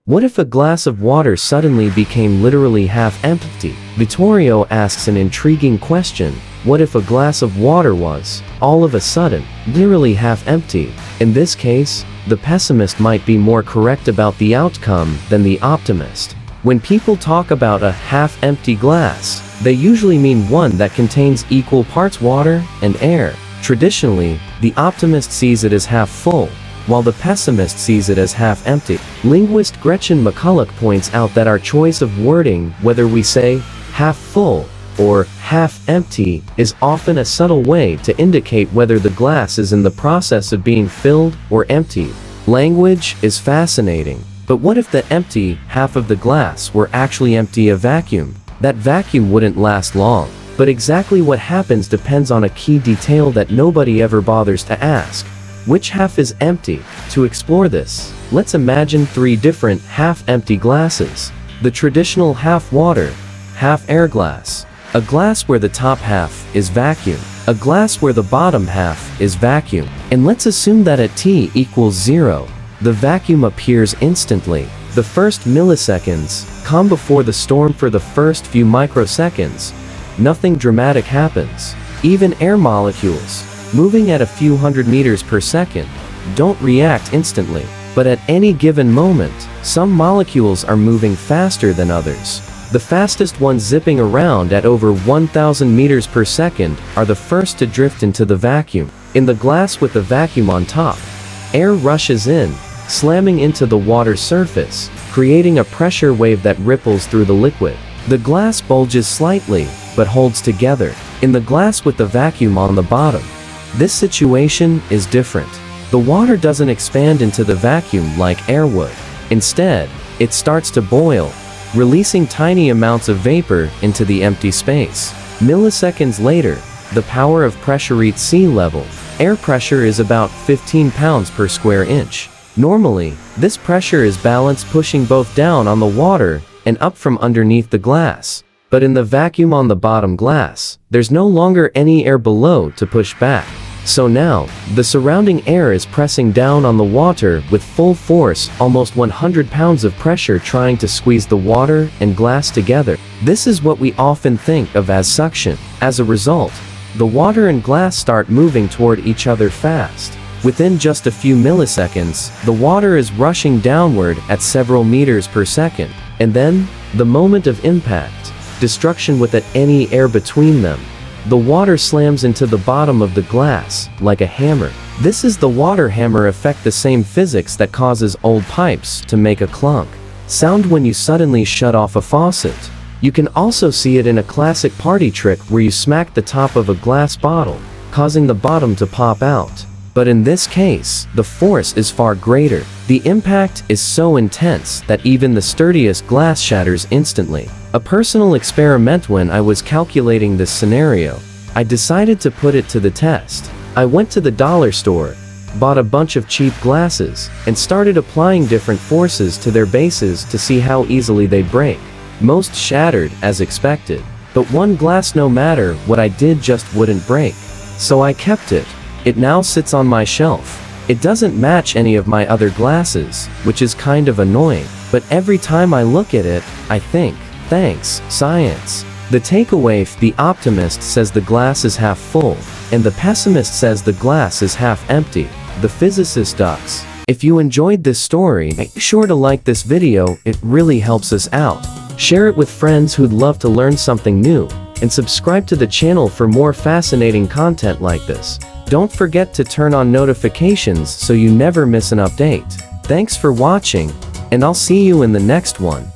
What if a glass of water suddenly became literally half empty? Vittorio asks an intriguing question. What if a glass of water was, all of a sudden, literally half empty? In this case, the pessimist might be more correct about the outcome than the optimist. When people talk about a half-empty glass, they usually mean one that contains equal parts water and air. Traditionally, the optimist sees it as half full, while the pessimist sees it as half empty. Linguist Gretchen McCulloch points out that our choice of wording, whether we say half full or half empty, is often a subtle way to indicate whether the glass is in the process of being filled or emptied. Language is fascinating, but what if the empty half of the glass were actually empty, a vacuum? That vacuum wouldn't last long. But exactly what happens depends on a key detail that nobody ever bothers to ask. Which half is empty? To explore this, let's imagine three different half-empty glasses. The traditional half water, half air glass. A glass where the top half is vacuum. A glass where the bottom half is vacuum. And let's assume that at t equals 0, the vacuum appears instantly. The first milliseconds come before the storm. For the first few microseconds, nothing dramatic happens. Even air molecules, moving at a few hundred meters per second, don't react instantly. But at any given moment, some molecules are moving faster than others. The fastest ones, zipping around at over 1,000 meters per second, are the first to drift into the vacuum. In the glass with the vacuum on top, air rushes in, slamming into the water surface, creating a pressure wave that ripples through the liquid. The glass bulges slightly, but holds together. In the glass with the vacuum on the bottom, this situation is different. The water doesn't expand into the vacuum like air would. Instead, it starts to boil, releasing tiny amounts of vapor into the empty space. Milliseconds later, the power of pressure reaches sea level. Air pressure is about 15 pounds per square inch. Normally, this pressure is balanced, pushing both down on the water and up from underneath the glass. But in the vacuum on the bottom glass, there's no longer any air below to push back. So now, the surrounding air is pressing down on the water with full force, almost 100 pounds of pressure trying to squeeze the water and glass together. This is what we often think of as suction. As a result, the water and glass start moving toward each other fast. Within just a few milliseconds, the water is rushing downward at several meters per second. And then, the moment of impact, destruction without any air between them. The water slams into the bottom of the glass, like a hammer. This is the water hammer effect, the same physics that causes old pipes to make a clunk sound when you suddenly shut off a faucet. You can also see it in a classic party trick where you smack the top of a glass bottle, causing the bottom to pop out. But in this case, the force is far greater. The impact is so intense that even the sturdiest glass shatters instantly. A personal experiment. When I was calculating this scenario, I decided to put it to the test. I went to the dollar store, bought a bunch of cheap glasses, and started applying different forces to their bases to see how easily they'd break. Most shattered, as expected, but one glass, no matter what I did, just wouldn't break. So I kept it. It now sits on my shelf. It doesn't match any of my other glasses, which is kind of annoying. But every time I look at it, I think, thanks, science. The takeaway: the optimist says the glass is half full, and the pessimist says the glass is half empty. The physicist ducks. If you enjoyed this story, make sure to like this video, it really helps us out. Share it with friends who'd love to learn something new, and subscribe to the channel for more fascinating content like this. Don't forget to turn on notifications so you never miss an update. Thanks for watching, and I'll see you in the next one.